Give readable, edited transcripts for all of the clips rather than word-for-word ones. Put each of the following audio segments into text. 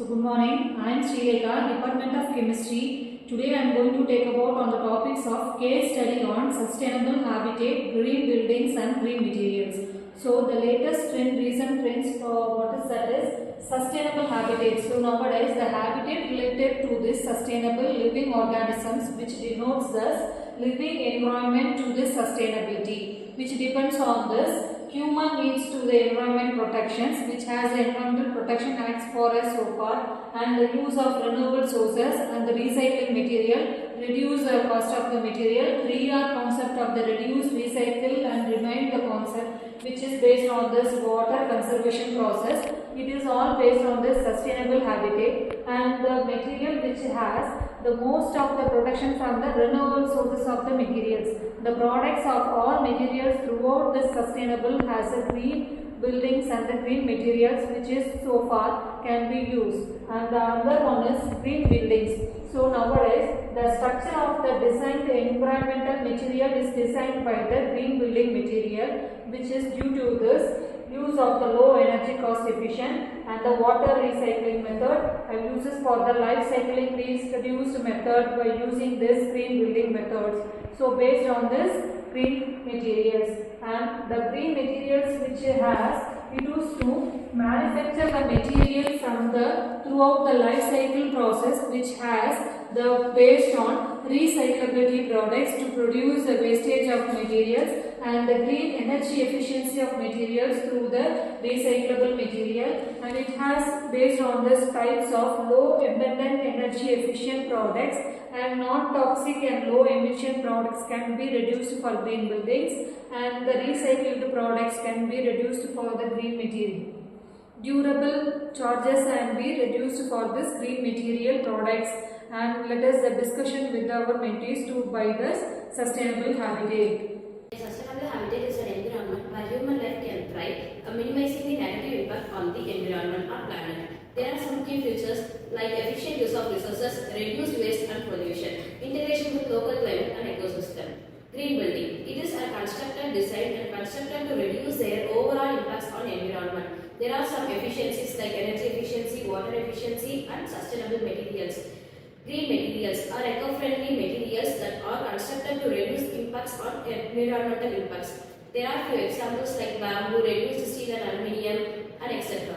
So good morning, I am Srilekha, Department of Chemistry. Today I am going to take about on the topics of case study on sustainable habitat, green buildings and green materials. So the latest trend, recent trends for what is that is sustainable habitat. So nowadays the habitat related to this sustainable living organisms which denotes this living environment to this sustainability, which depends on this human needs to the environment protections, which has the Environmental Protection Acts for us so far, and the use of renewable sources and the recycling material, reduce the cost of the material, 3R concept of the reduce, recycle and remind the concept, which is based on this water conservation process. It is all based on this sustainable habitat, and the material which has the most of the production from the renewable sources of the materials. The products of all materials throughout this sustainable has a green buildings and the green materials which is so far can be used, and the other one is green buildings. So nowadays the structure of the designed environmental material is designed by the green building material, which is due to this use of the low energy cost efficient and the water recycling method and uses for the life cycling reduced method by using this green building methods. So based on this green materials, and the green materials which has it used to manufacture the material from the throughout the life cycle process, which has the based on recyclability products to produce the wastage of materials and the green energy efficiency of materials through the recyclable material, and it has based on this types of low abundant energy efficient products and non-toxic and low emission products can be reduced for green buildings, and the recycled products can be reduced for the green material. Durable charges can be reduced for this green material products, and let us the discussion with our mentees to buy this sustainable habitat. A sustainable habitat is an environment where human life can thrive, minimizing the negative impact on the environment or planet. There are some key features like efficient use of resources, reduced waste and pollution, integration with local climate and ecosystem. Green building. It is a constructed, designed and constructed to reduce their overall impacts on environment. There are some efficiencies like energy efficiency, water efficiency and sustainable materials. Green materials are eco-friendly materials that are constructed to reduce impacts on environmental impacts. There are few examples like bamboo, reduced steel and aluminium and etc.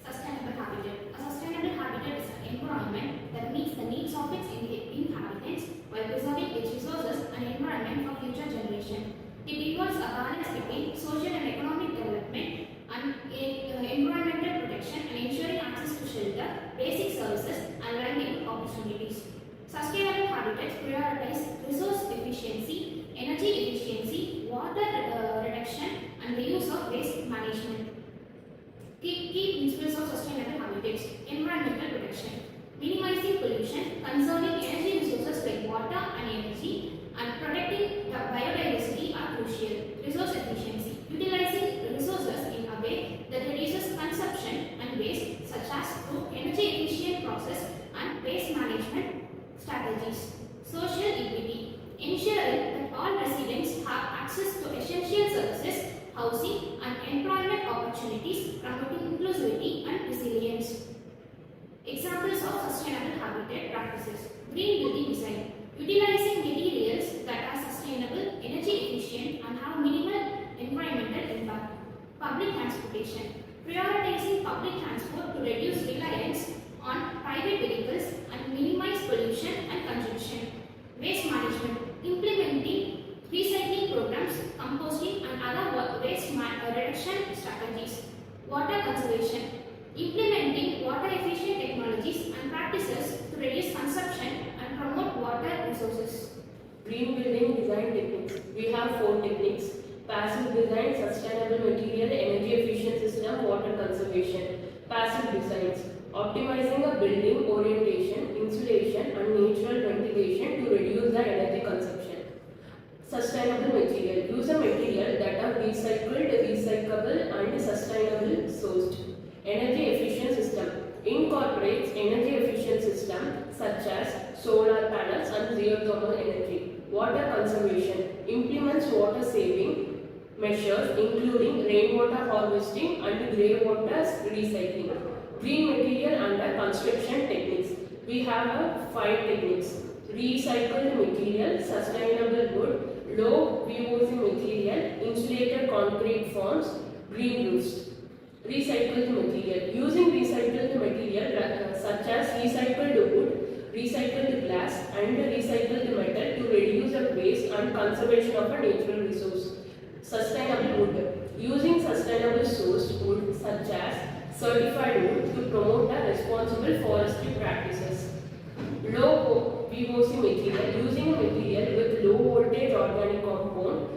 Sustainable habitat. A sustainable habitat is an environment that meets the needs of its inhabitants while preserving its resources and environment for future generation. It involves a balance between social and economic development and environmental protection and ensuring access to shelter, basic services and learning opportunities. Sustainable habitats prioritize resource efficiency, energy efficiency, water reduction and the use of waste management. Key principles of sustainable habitats: environmental protection, minimizing pollution, conserving energy resources like water and energy, and protecting the biodiversity are crucial. Resource efficiency, utilizing resources in a way that reduces consumption and waste, such as through energy efficient process and waste management strategies. Social equity, ensuring that all residents have access to essential services, housing and employment opportunities, promoting inclusivity and resilience. Examples of sustainable habitat practices: green building design, utilizing materials that are sustainable, energy efficient and have minimal environmental impact. Public transportation, prioritizing public transport to reduce reliance on private vehicles and minimize pollution and congestion. Waste management, implementing recycling programs, composting and other waste reduction strategies. Water conservation, implementing water efficient technologies and practices to reduce consumption and promote water resources. Green building design techniques. We have 4 techniques: passive design, sustainable material, energy efficient system, water conservation. Passive designs: optimizing a building orientation, insulation and natural ventilation to reduce the energy consumption. Sustainable material: use a material that are recycled, recyclable and sustainable sourced. Energy efficient system: incorporates energy efficient system such as solar panels and geothermal energy. Water conservation: implements water saving measures including rainwater harvesting and grey water recycling. Green material under construction techniques. We have 5 techniques. Recycled material, sustainable wood, low VOC material, insulated concrete forms, green roofs. Recycled material. Using recycled material such as recycled wood, recycled glass and recycled metal to reduce the waste and conservation of a natural resource. Sustainable wood. Using sustainable sourced wood such as certified wood to promote the responsible forestry practices. Low VOC material. Using a material with low voltage organic compound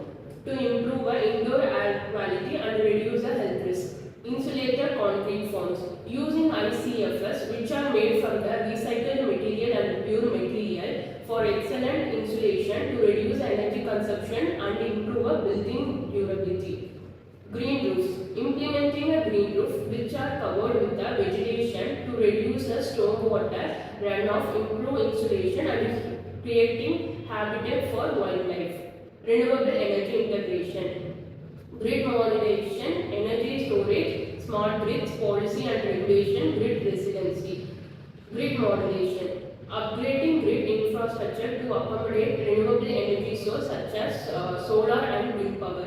to improve indoor air quality and reduce the health risk. Insulated concrete forms. Using ICFS which are made from the recycled material and pure material for excellent insulation to reduce energy consumption and improve building durability. Green roofs. Implementing a green roof which are covered with the vegetation to reduce the stormwater runoff, improve insulation and creating habitat for wildlife. Renewable energy integration. Grid modulation, energy storage, smart grids, policy and regulation, grid resiliency. Grid modulation. Upgrading grid infrastructure to accommodate renewable energy sources such as solar and wind power.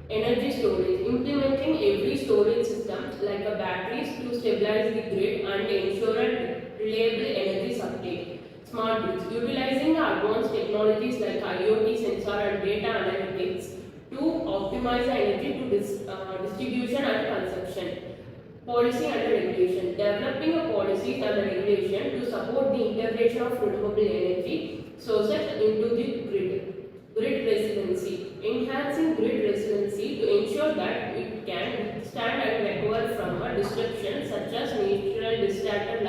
Energy storage. Implementing every storage system like a batteries to stabilize the grid and ensure a reliable energy supply. Smart grids. Utilizing advanced technologies like IoT, sensor and data analytics to optimize the energy to distribution and consumption. Policy and regulation. Developing a policies and regulation to support the integration of renewable energy sources into the grid. Grid resiliency. Enhancing grid resiliency to ensure that it can withstand and recover from a disruption such as natural disaster